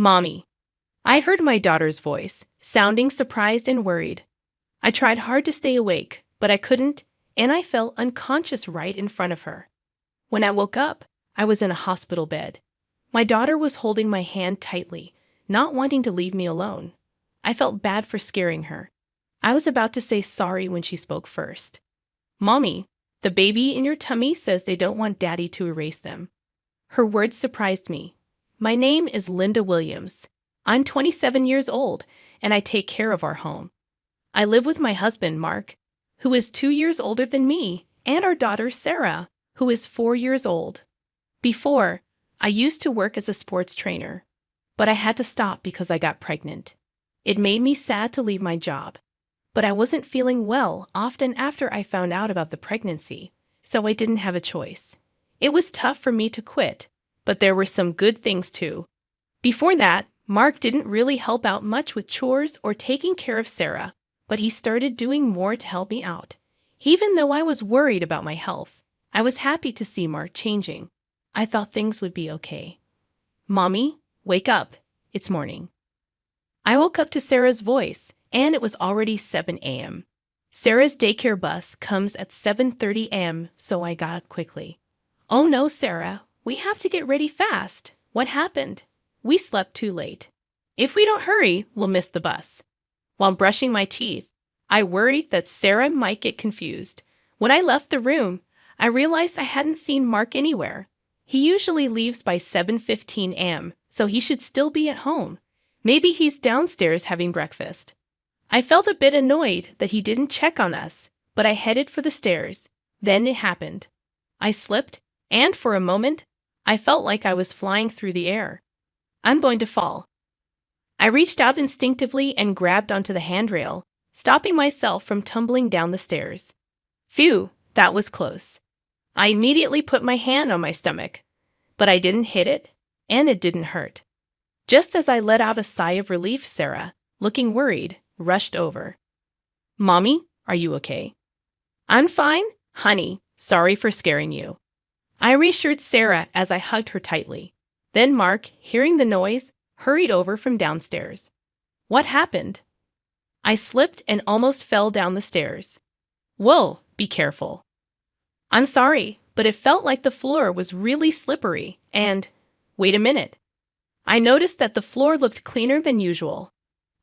Mommy. I heard my daughter's voice, sounding surprised and worried. I tried hard to stay awake, but I couldn't, and I fell unconscious right in front of her. When I woke up, I was in a hospital bed. My daughter was holding my hand tightly, not wanting to leave me alone. I felt bad for scaring her. I was about to say sorry when she spoke first. Mommy, the baby in your tummy says they don't want Daddy to erase them. Her words surprised me. My name is Linda Williams. I'm 27 years old, and I take care of our home. I live with my husband, Mark, who is 2 years older than me, and our daughter, Sarah, who is 4 years old. Before, I used to work as a sports trainer, but I had to stop because I got pregnant. It made me sad to leave my job, but I wasn't feeling well often after I found out about the pregnancy, so I didn't have a choice. It was tough for me to quit, but there were some good things too. Before that, Mark didn't really help out much with chores or taking care of Sarah, but he started doing more to help me out. Even though I was worried about my health, I was happy to see Mark changing. I thought things would be okay. Mommy, wake up. It's morning. I woke up to Sarah's voice, and it was already 7 a.m. Sarah's daycare bus comes at 7:30 a.m., so I got up quickly. Oh no, Sarah, we have to get ready fast. What happened? We slept too late. If we don't hurry, we'll miss the bus. While brushing my teeth, I worried that Sarah might get confused. When I left the room, I realized I hadn't seen Mark anywhere. He usually leaves by 7:15 a.m., so he should still be at home. Maybe he's downstairs having breakfast. I felt a bit annoyed that he didn't check on us, but I headed for the stairs. Then it happened. I slipped, and for a moment, I felt like I was flying through the air. I'm going to fall. I reached out instinctively and grabbed onto the handrail, stopping myself from tumbling down the stairs. Phew, that was close. I immediately put my hand on my stomach, but I didn't hit it, and it didn't hurt. Just as I let out a sigh of relief, Sarah, looking worried, rushed over. Mommy, are you okay? I'm fine, honey. Sorry for scaring you. I reassured Sarah as I hugged her tightly. Then Mark, hearing the noise, hurried over from downstairs. What happened? I slipped and almost fell down the stairs. Whoa, be careful. I'm sorry, but it felt like the floor was really slippery and… Wait a minute. I noticed that the floor looked cleaner than usual.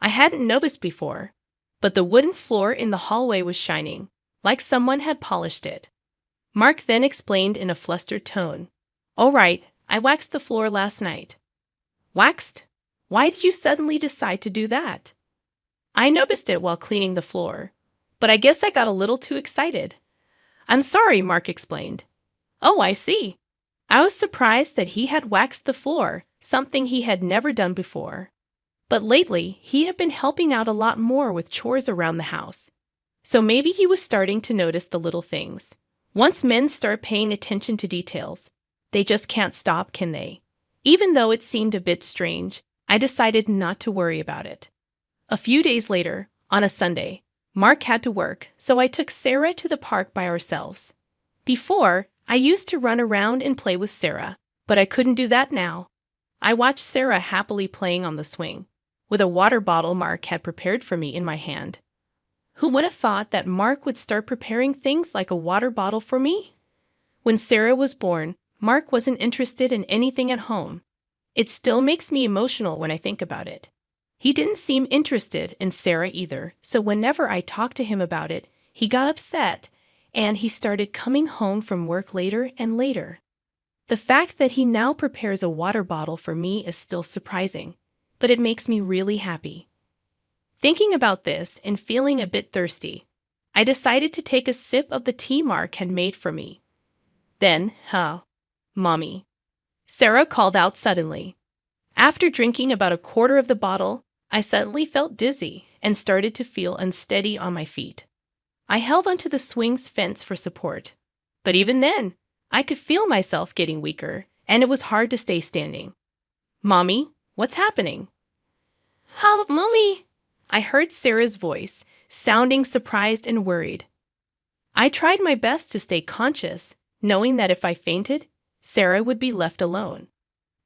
I hadn't noticed before, but the wooden floor in the hallway was shining, like someone had polished it. Mark then explained in a flustered tone. All right, I waxed the floor last night. Waxed? Why did you suddenly decide to do that? I noticed it while cleaning the floor, but I guess I got a little too excited. I'm sorry, Mark explained. Oh, I see. I was surprised that he had waxed the floor, something he had never done before. But lately, he had been helping out a lot more with chores around the house. So maybe he was starting to notice the little things. Once men start paying attention to details, they just can't stop, can they? Even though it seemed a bit strange, I decided not to worry about it. A few days later, on a Sunday, Mark had to work, so I took Sarah to the park by ourselves. Before, I used to run around and play with Sarah, but I couldn't do that now. I watched Sarah happily playing on the swing, with a water bottle Mark had prepared for me in my hand. Who would have thought that Mark would start preparing things like a water bottle for me? When Sarah was born, Mark wasn't interested in anything at home. It still makes me emotional when I think about it. He didn't seem interested in Sarah either, so whenever I talked to him about it, he got upset, and he started coming home from work later and later. The fact that he now prepares a water bottle for me is still surprising, but it makes me really happy. Thinking about this and feeling a bit thirsty, I decided to take a sip of the tea Mark had made for me. Then, Mommy, Sarah called out suddenly. After drinking about a quarter of the bottle, I suddenly felt dizzy and started to feel unsteady on my feet. I held onto the swing's fence for support, but even then, I could feel myself getting weaker, and it was hard to stay standing. Mommy, what's happening? Help, Mommy! I heard Sarah's voice, sounding surprised and worried. I tried my best to stay conscious, knowing that if I fainted, Sarah would be left alone.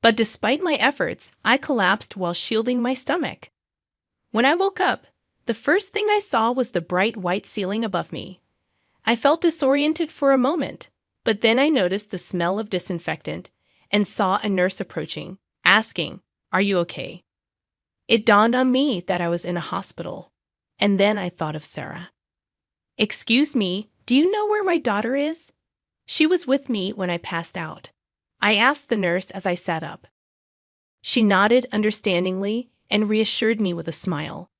But despite my efforts, I collapsed while shielding my stomach. When I woke up, the first thing I saw was the bright white ceiling above me. I felt disoriented for a moment, but then I noticed the smell of disinfectant and saw a nurse approaching, asking, "Are you okay?" It dawned on me that I was in a hospital, and then I thought of Sarah. "Excuse me, do you know where my daughter is?" She was with me when I passed out. I asked the nurse as I sat up. She nodded understandingly and reassured me with a smile.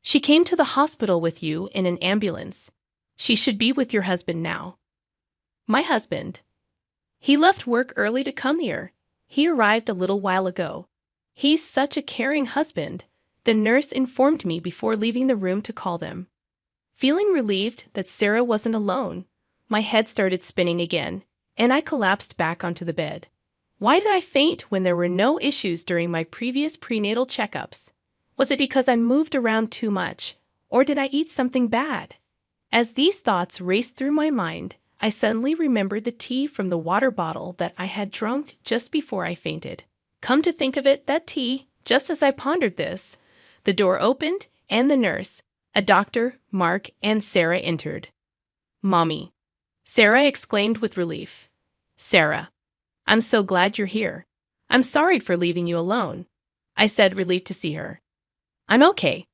"She came to the hospital with you in an ambulance. She should be with your husband now." My husband. He left work early to come here. He arrived a little while ago. He's such a caring husband, the nurse informed me before leaving the room to call them. Feeling relieved that Sarah wasn't alone, my head started spinning again, and I collapsed back onto the bed. Why did I faint when there were no issues during my previous prenatal checkups? Was it because I moved around too much, or did I eat something bad? As these thoughts raced through my mind, I suddenly remembered the tea from the water bottle that I had drunk just before I fainted. Come to think of it, that tea, just as I pondered this, the door opened and the nurse, a doctor, Mark, and Sarah entered. "Mommy," Sarah exclaimed with relief. "Sarah, I'm so glad you're here. I'm sorry for leaving you alone," I said, relieved to see her. "I'm okay.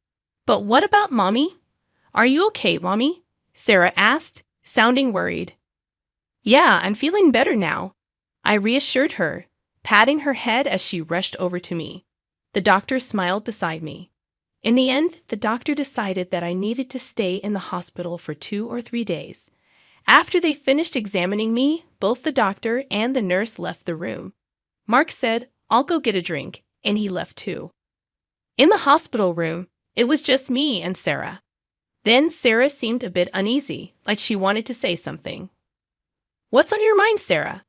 But what about Mommy? Are you okay, Mommy?" Sarah asked, sounding worried. "Yeah, I'm feeling better now," I reassured her, patting her head as she rushed over to me. The doctor smiled beside me. In the end, the doctor decided that I needed to stay in the hospital for 2 or 3 days. After they finished examining me, both the doctor and the nurse left the room. Mark said, "I'll go get a drink," and he left too. In the hospital room, it was just me and Sarah. Then Sarah seemed a bit uneasy, like she wanted to say something. "What's on your mind, Sarah?"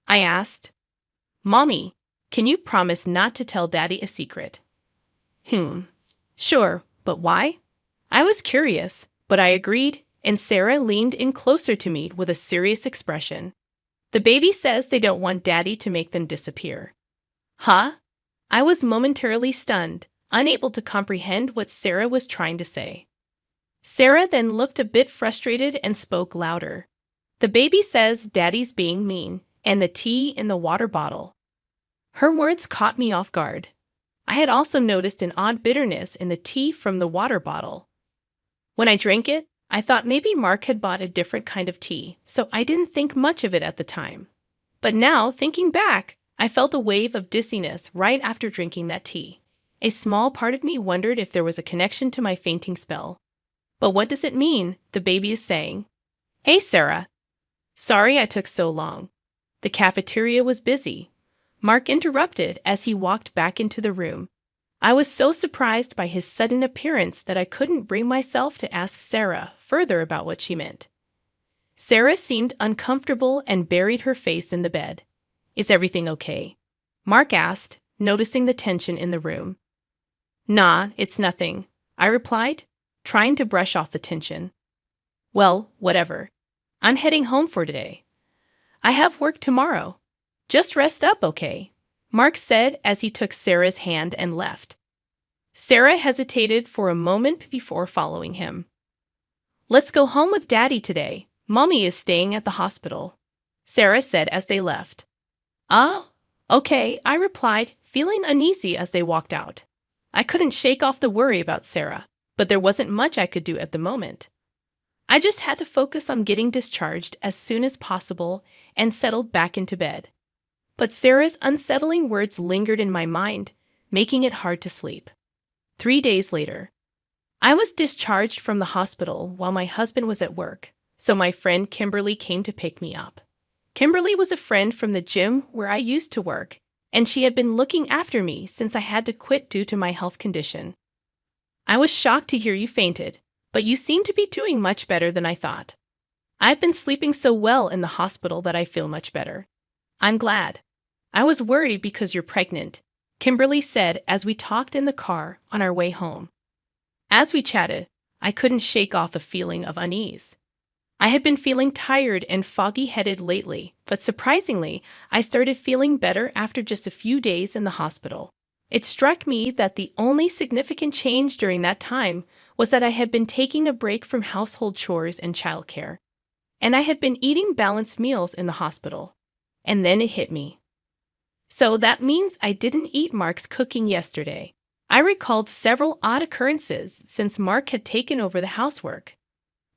I asked. "Mommy, can you promise not to tell Daddy a secret?" Sure, but why?" I was curious, but I agreed, and Sarah leaned in closer to me with a serious expression. "The baby says they don't want Daddy to make them disappear." Huh? I was momentarily stunned, unable to comprehend what Sarah was trying to say. Sarah then looked a bit frustrated and spoke louder. "The baby says Daddy's being mean, and the tea in the water bottle." Her words caught me off guard. I had also noticed an odd bitterness in the tea from the water bottle. When I drank it, I thought maybe Mark had bought a different kind of tea, so I didn't think much of it at the time. But now, thinking back, I felt a wave of dizziness right after drinking that tea. A small part of me wondered if there was a connection to my fainting spell. "But what does it mean?" the baby is saying. "Hey, Sarah. Sorry I took so long. The cafeteria was busy." Mark interrupted as he walked back into the room. I was so surprised by his sudden appearance that I couldn't bring myself to ask Sarah further about what she meant. Sarah seemed uncomfortable and buried her face in the bed. "Is everything okay?" Mark asked, noticing the tension in the room. "Nah, it's nothing," I replied, trying to brush off the tension. "Well, whatever. I'm heading home for today. I have work tomorrow. Just rest up, okay?" Mark said as he took Sarah's hand and left. Sarah hesitated for a moment before following him. "Let's go home with Daddy today. Mommy is staying at the hospital," Sarah said as they left. "Oh, okay," I replied, feeling uneasy as they walked out. I couldn't shake off the worry about Sarah, but there wasn't much I could do at the moment. I just had to focus on getting discharged as soon as possible and settled back into bed. But Sarah's unsettling words lingered in my mind, making it hard to sleep. 3 days later, I was discharged from the hospital while my husband was at work, so my friend Kimberly came to pick me up. Kimberly was a friend from the gym where I used to work, and she had been looking after me since I had to quit due to my health condition. "I was shocked to hear you fainted, but you seem to be doing much better than I thought. I've been sleeping so well in the hospital that I feel much better. I'm glad. I was worried because you're pregnant," Kimberly said as we talked in the car on our way home. As we chatted, I couldn't shake off a feeling of unease. I had been feeling tired and foggy-headed lately, but surprisingly, I started feeling better after just a few days in the hospital. It struck me that the only significant change during that time was that I had been taking a break from household chores and childcare, and I had been eating balanced meals in the hospital. And then it hit me. So that means I didn't eat Mark's cooking yesterday. I recalled several odd occurrences since Mark had taken over the housework.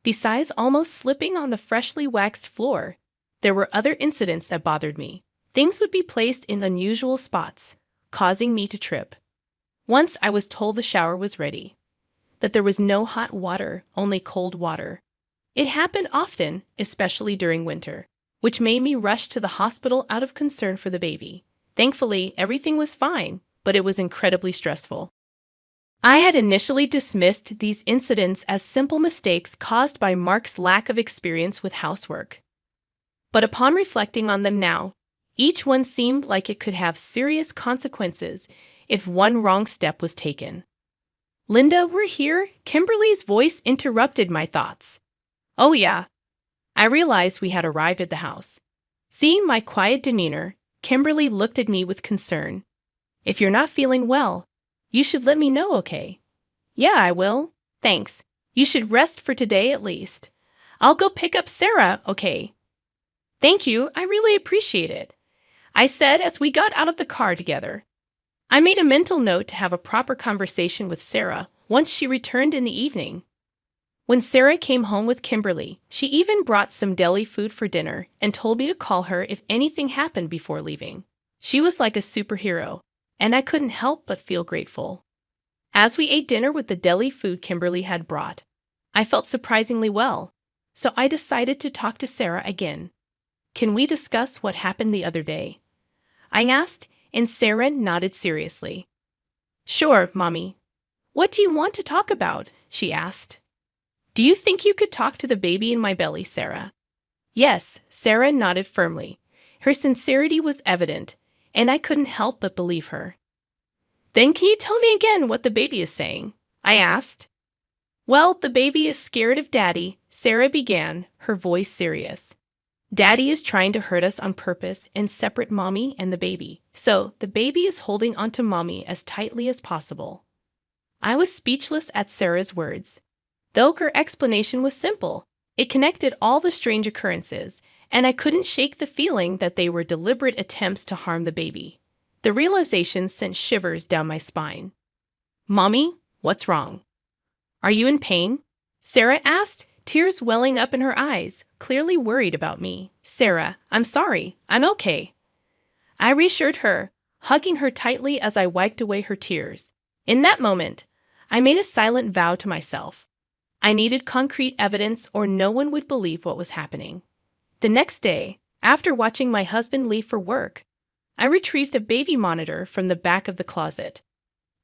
Besides almost slipping on the freshly waxed floor, there were other incidents that bothered me. Things would be placed in unusual spots, causing me to trip. Once I was told the shower was ready, that there was no hot water, only cold water. It happened often, especially during winter, which made me rush to the hospital out of concern for the baby. Thankfully, everything was fine, but it was incredibly stressful. I had initially dismissed these incidents as simple mistakes caused by Mark's lack of experience with housework. But upon reflecting on them now, each one seemed like it could have serious consequences if one wrong step was taken. "Linda, we're here," Kimberly's voice interrupted my thoughts. "Oh yeah." I realized we had arrived at the house. Seeing my quiet demeanor, Kimberly looked at me with concern. "If you're not feeling well, you should let me know, okay?" "Yeah, I will. Thanks. You should rest for today at least. I'll go pick up Sarah, okay?" "Thank you, I really appreciate it," I said as we got out of the car together. I made a mental note to have a proper conversation with Sarah once she returned in the evening. When Sarah came home with Kimberly, she even brought some deli food for dinner and told me to call her if anything happened before leaving. She was like a superhero, and I couldn't help but feel grateful. As we ate dinner with the deli food Kimberly had brought, I felt surprisingly well, so I decided to talk to Sarah again. "Can we discuss what happened the other day?" I asked, and Sarah nodded seriously. "Sure, Mommy. What do you want to talk about?" she asked. "Do you think you could talk to the baby in my belly, Sarah?" Yes, Sarah nodded firmly. Her sincerity was evident, and I couldn't help but believe her. "Then can you tell me again what the baby is saying?" I asked. "Well, the baby is scared of Daddy," Sarah began, her voice serious. "Daddy is trying to hurt us on purpose and separate Mommy and the baby, so the baby is holding onto Mommy as tightly as possible." I was speechless at Sarah's words. Though her explanation was simple, it connected all the strange occurrences, and I couldn't shake the feeling that they were deliberate attempts to harm the baby. The realization sent shivers down my spine. "Mommy, what's wrong? Are you in pain?" Sarah asked, tears welling up in her eyes, clearly worried about me. "Sarah, I'm sorry. I'm okay." I reassured her, hugging her tightly as I wiped away her tears. In that moment, I made a silent vow to myself. I needed concrete evidence or no one would believe what was happening. The next day, after watching my husband leave for work, I retrieved a baby monitor from the back of the closet.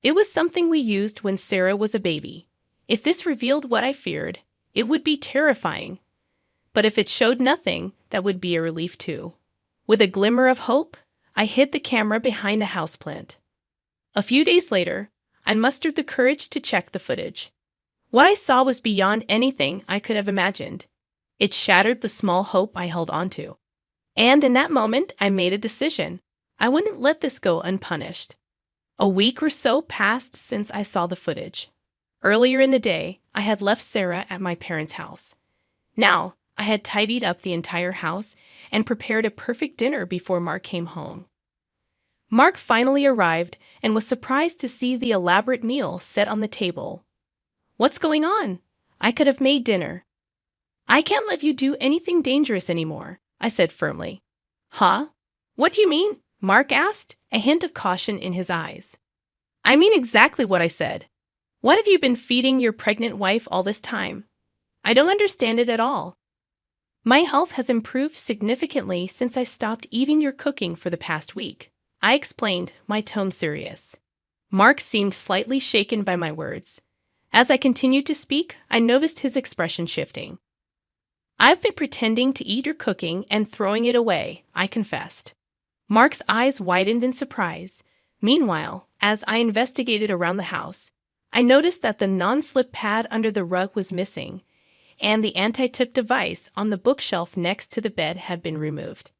It was something we used when Sarah was a baby. If this revealed what I feared, it would be terrifying. But if it showed nothing, that would be a relief too. With a glimmer of hope, I hid the camera behind a houseplant. A few days later, I mustered the courage to check the footage. What I saw was beyond anything I could have imagined. It shattered the small hope I held onto. And in that moment, I made a decision. I wouldn't let this go unpunished. A week or so passed since I saw the footage. Earlier in the day, I had left Sarah at my parents' house. Now, I had tidied up the entire house and prepared a perfect dinner before Mark came home. Mark finally arrived and was surprised to see the elaborate meal set on the table. "What's going on? I could have made dinner." "I can't let you do anything dangerous anymore," I said firmly. "Huh? What do you mean?" Mark asked, a hint of caution in his eyes. "I mean exactly what I said. What have you been feeding your pregnant wife all this time? I don't understand it at all." "My health has improved significantly since I stopped eating your cooking for the past week," I explained, my tone serious. Mark seemed slightly shaken by my words. As I continued to speak, I noticed his expression shifting. "I've been pretending to eat your cooking and throwing it away," I confessed. Mark's eyes widened in surprise. Meanwhile, as I investigated around the house, I noticed that the non-slip pad under the rug was missing, and the anti-tip device on the bookshelf next to the bed had been removed.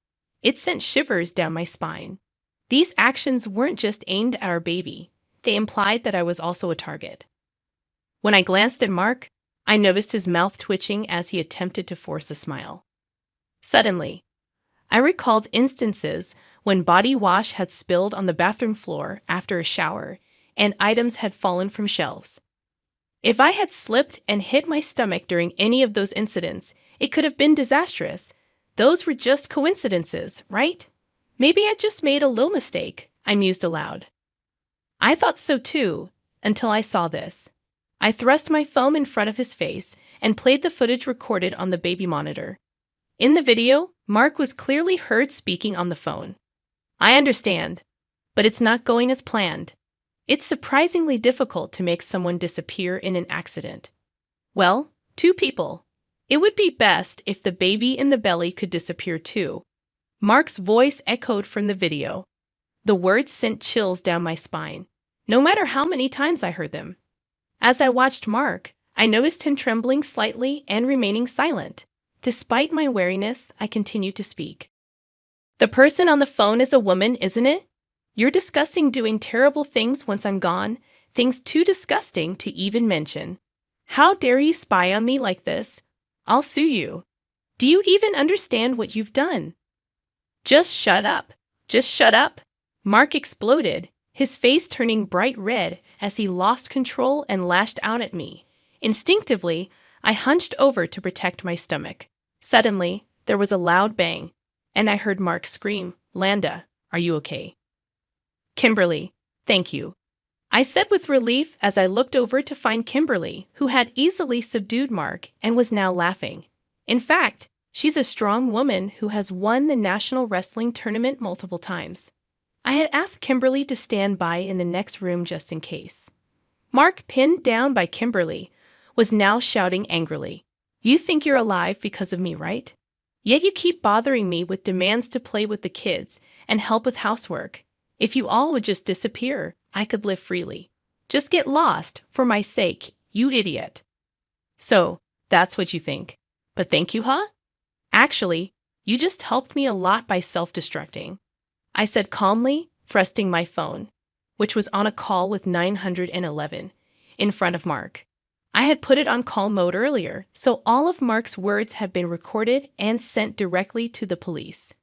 It sent shivers down my spine. These actions weren't just aimed at our baby, they implied that I was also a target. When I glanced at Mark, I noticed his mouth twitching as he attempted to force a smile. Suddenly, I recalled instances when body wash had spilled on the bathroom floor after a shower and items had fallen from shelves. If I had slipped and hit my stomach during any of those incidents, it could have been disastrous. Those were just coincidences, right? Maybe I just made a little mistake, I mused aloud. I thought so too, until I saw this. I thrust my phone in front of his face and played the footage recorded on the baby monitor. In the video, Mark was clearly heard speaking on the phone. I understand, but it's not going as planned. It's surprisingly difficult to make someone disappear in an accident. Well, 2 people. It would be best if the baby in the belly could disappear too. Mark's voice echoed from the video. The words sent chills down my spine, no matter how many times I heard them. As I watched Mark, I noticed him trembling slightly and remaining silent. Despite my wariness, I continued to speak. The person on the phone is a woman, isn't it? You're discussing doing terrible things once I'm gone, things too disgusting to even mention. How dare you spy on me like this? I'll sue you. Do you even understand what you've done? Just shut up. Just shut up. Mark exploded, his face turning bright red as he lost control and lashed out at me. Instinctively, I hunched over to protect my stomach. Suddenly, there was a loud bang, and I heard Mark scream, "Landa, are you okay?" "Kimberly, thank you," I said with relief as I looked over to find Kimberly, who had easily subdued Mark and was now laughing. In fact, she's a strong woman who has won the national wrestling tournament multiple times. I had asked Kimberly to stand by in the next room just in case. Mark, pinned down by Kimberly, was now shouting angrily, "You think you're alive because of me, right? Yet you keep bothering me with demands to play with the kids and help with housework. If you all would just disappear, I could live freely. Just get lost, for my sake, you idiot." "So, that's what you think. But thank you, huh? Actually, you just helped me a lot by self-destructing," I said calmly, thrusting my phone, which was on a call with 911, in front of Mark. I had put it on call mode earlier, so all of Mark's words had been recorded and sent directly to the police.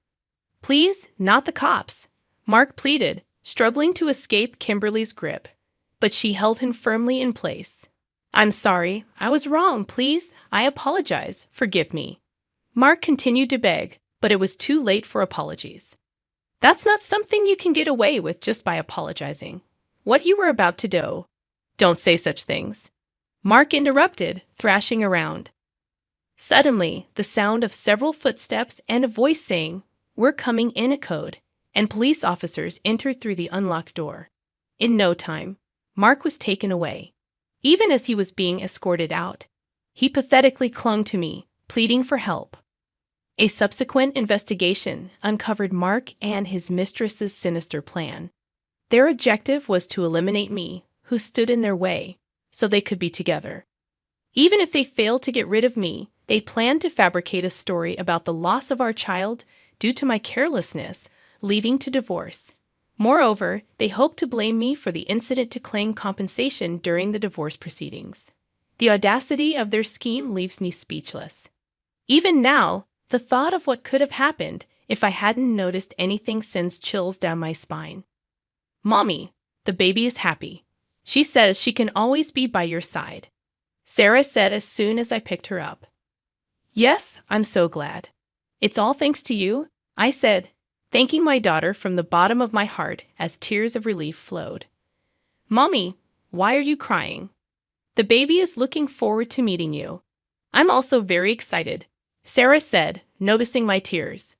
"Please, not the cops," Mark pleaded, struggling to escape Kimberly's grip, but she held him firmly in place. "I'm sorry, I was wrong, please, I apologize, forgive me." Mark continued to beg, but it was too late for apologies. "That's not something you can get away with just by apologizing. What you were about to do." "Don't say such things," Mark interrupted, thrashing around. Suddenly, the sound of several footsteps and a voice saying, "We're coming in," echoed, and police officers entered through the unlocked door. In no time, Mark was taken away. Even as he was being escorted out, he pathetically clung to me, pleading for help. A subsequent investigation uncovered Mark and his mistress's sinister plan. Their objective was to eliminate me, who stood in their way, so they could be together. Even if they failed to get rid of me, they planned to fabricate a story about the loss of our child due to my carelessness, leading to divorce. Moreover, they hoped to blame me for the incident to claim compensation during the divorce proceedings. The audacity of their scheme leaves me speechless. Even now, the thought of what could have happened if I hadn't noticed anything sends chills down my spine. "Mommy, the baby is happy. She says she can always be by your side," Sarah said as soon as I picked her up. "Yes, I'm so glad. It's all thanks to you," I said, thanking my daughter from the bottom of my heart as tears of relief flowed. "Mommy, why are you crying?" "The baby is looking forward to meeting you." "I'm also very excited," Sarah said, noticing my tears.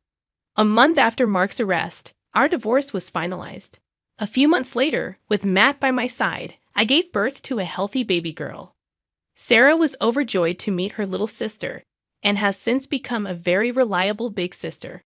A month after Mark's arrest, our divorce was finalized. A few months later, with Matt by my side, I gave birth to a healthy baby girl. Sarah was overjoyed to meet her little sister and has since become a very reliable big sister.